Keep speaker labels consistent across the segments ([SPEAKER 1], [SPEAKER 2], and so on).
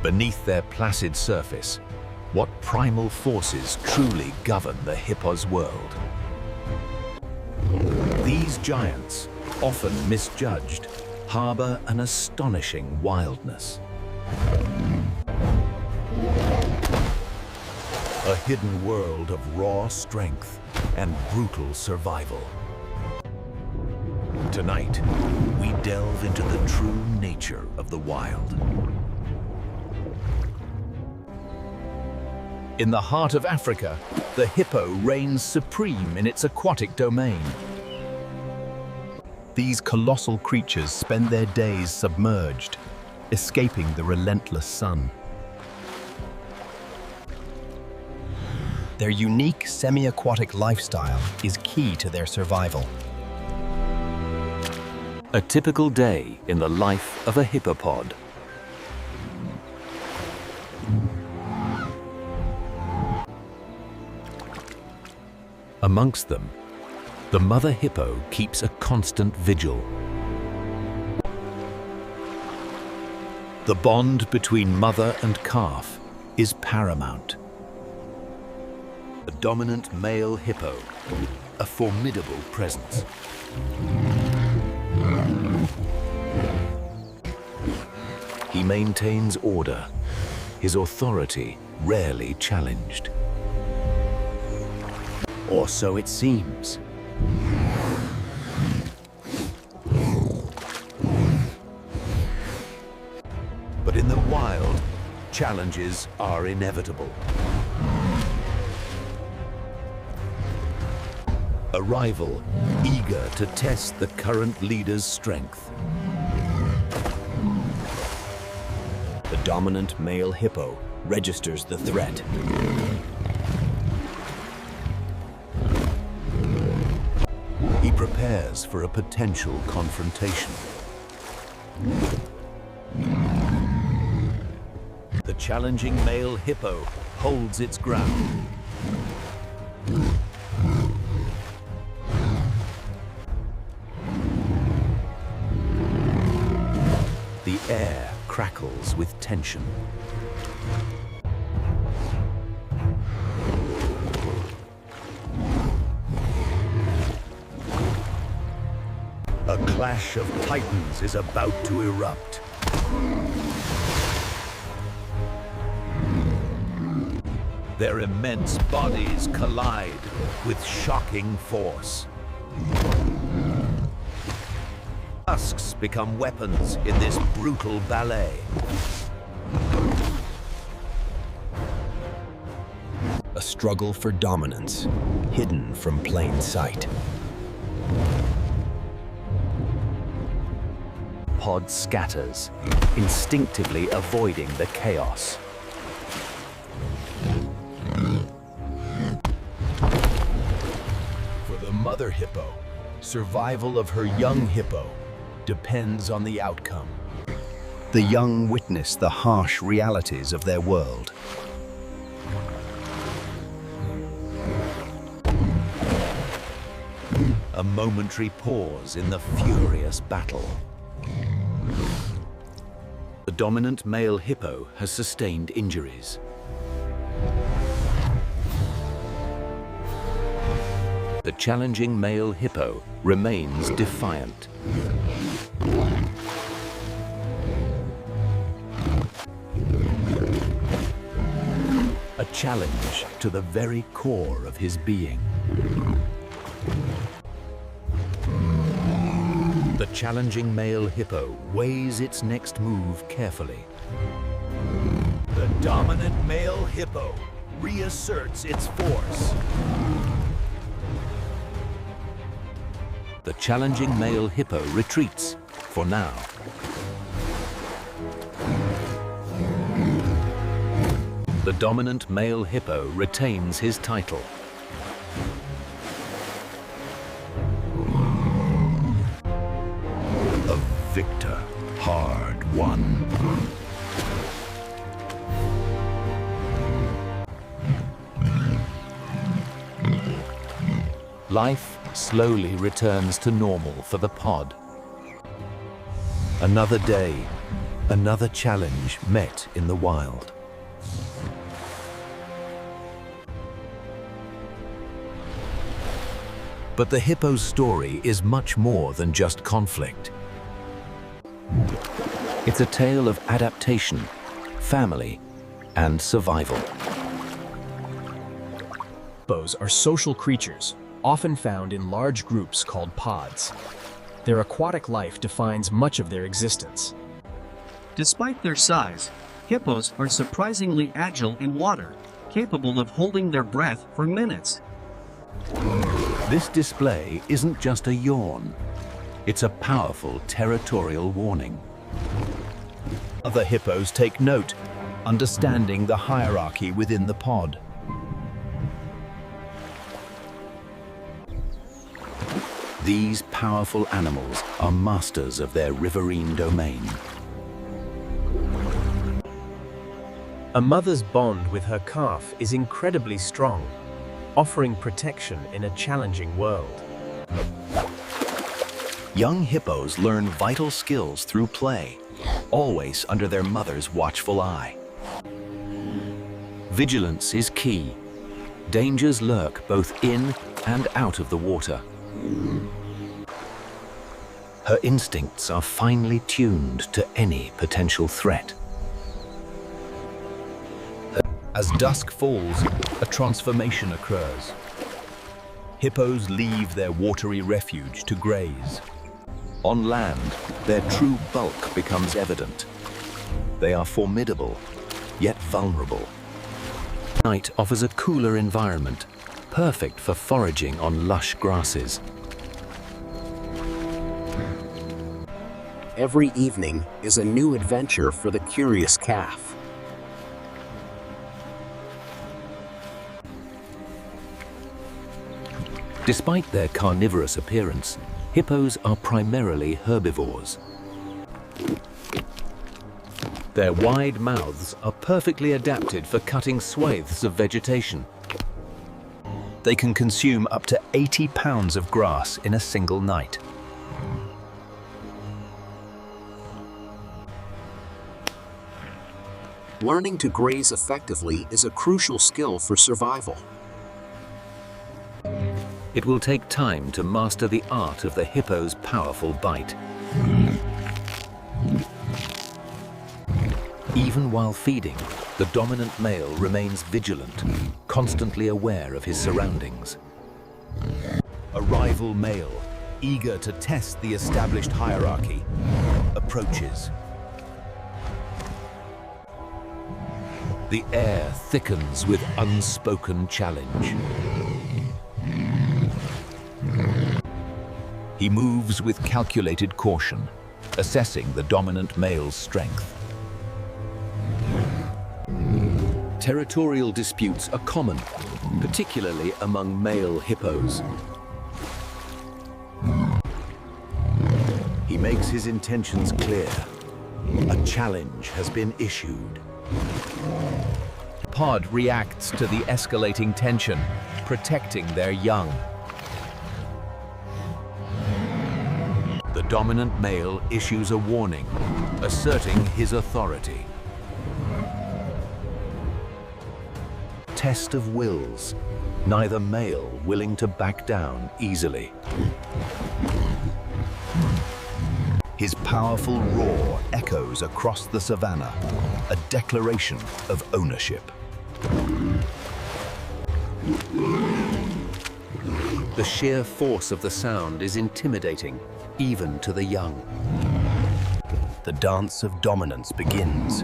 [SPEAKER 1] Beneath their placid surface, what primal forces truly govern the hippo's world? These giants, often misjudged, harbor an astonishing wildness. A hidden world of raw strength and brutal survival. Tonight, we delve into the true nature of the wild. In the heart of Africa, the hippo reigns supreme in its aquatic domain. These colossal creatures spend their days submerged, escaping the relentless sun. Their unique semi-aquatic lifestyle is key to their survival. A typical day in the life of a hippopod. Amongst them, the mother hippo keeps a constant vigil. The bond between mother and calf is paramount. The dominant male hippo, a formidable presence. He maintains order, his authority rarely challenged. Or so it seems. But in the wild, challenges are inevitable. A rival eager to test the current leader's strength. The dominant male hippo registers the threat. He prepares for a potential confrontation. The challenging male hippo holds its ground. The air crackles with tension. A clash of titans is about to erupt. Their immense bodies collide with shocking force. Tusks become weapons in this brutal ballet. A struggle for dominance, hidden from plain sight. Pod scatters, instinctively avoiding the chaos. For the mother hippo, survival of her young hippo depends on the outcome. The young witness the harsh realities of their world. A momentary pause in the furious battle. The dominant male hippo has sustained injuries. The challenging male hippo remains defiant. A challenge to the very core of his being. The challenging male hippo weighs its next move carefully. The dominant male hippo reasserts its force. The challenging male hippo retreats, for now. The dominant male hippo retains his title. A victor, hard won. Life slowly returns to normal for the pod. Another day, Another challenge met in the wild. But the hippo's story is much more than just conflict. It's a tale of adaptation, family, and survival.
[SPEAKER 2] Hippos are social creatures, often found in large groups called pods. Their aquatic life defines much of their existence.
[SPEAKER 3] Despite their size, hippos are surprisingly agile in water, capable of holding their breath for minutes.
[SPEAKER 1] This display isn't just a yawn. It's a powerful territorial warning. Other hippos take note, understanding the hierarchy within the pod. These powerful animals are masters of their riverine domain.
[SPEAKER 2] A mother's bond with her calf is incredibly strong, offering protection in a challenging world.
[SPEAKER 1] Young hippos learn vital skills through play, always under their mother's watchful eye. Vigilance is key. Dangers lurk both in and out of the water. Her instincts are finely tuned to any potential threat. As dusk falls, a transformation occurs. Hippos leave their watery refuge to graze. On land, their true bulk becomes evident. They are formidable, yet vulnerable. Night offers a cooler environment, perfect for foraging on lush grasses.
[SPEAKER 4] Every evening is a new adventure for the curious calf.
[SPEAKER 1] Despite their carnivorous appearance, hippos are primarily herbivores. Their wide mouths are perfectly adapted for cutting swathes of vegetation. They can consume up to 80 pounds of grass in a single night.
[SPEAKER 4] Learning to graze effectively is a crucial skill for survival.
[SPEAKER 1] It will take time to master the art of the hippo's powerful bite. Even while feeding, the dominant male remains vigilant, constantly aware of his surroundings. A rival male, eager to test the established hierarchy, approaches. The air thickens with unspoken challenge. He moves with calculated caution, assessing the dominant male's strength. Territorial disputes are common, particularly among male hippos. He makes his intentions clear. A challenge has been issued. Pod reacts to the escalating tension, protecting their young. The dominant male issues a warning, asserting his authority. Test of wills, neither male willing to back down easily. His powerful roar echoes across the savannah, a declaration of ownership. The sheer force of the sound is intimidating, even to the young. The dance of dominance begins,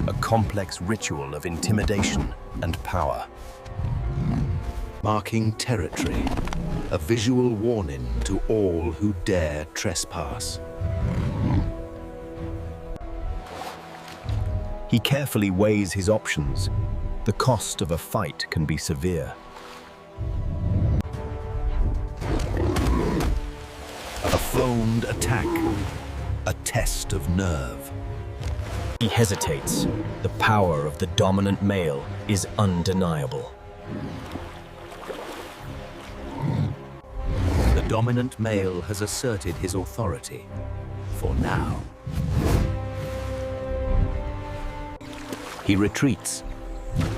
[SPEAKER 1] a complex ritual of intimidation and power. Marking territory, a visual warning to all who dare trespass. He carefully weighs his options. The cost of a fight can be severe. A phoned attack, a test of nerve.
[SPEAKER 2] He hesitates. The power of the dominant male is undeniable.
[SPEAKER 1] The dominant male has asserted his authority, for now. He retreats,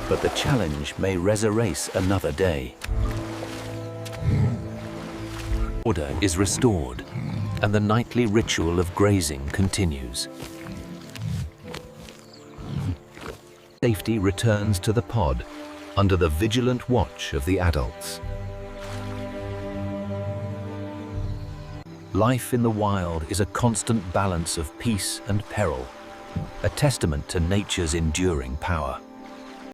[SPEAKER 1] but the challenge may resurrect another day. Order is restored, and the nightly ritual of grazing continues. Safety returns to the pod under the vigilant watch of the adults. Life in the wild is a constant balance of peace and peril, a testament to nature's enduring power.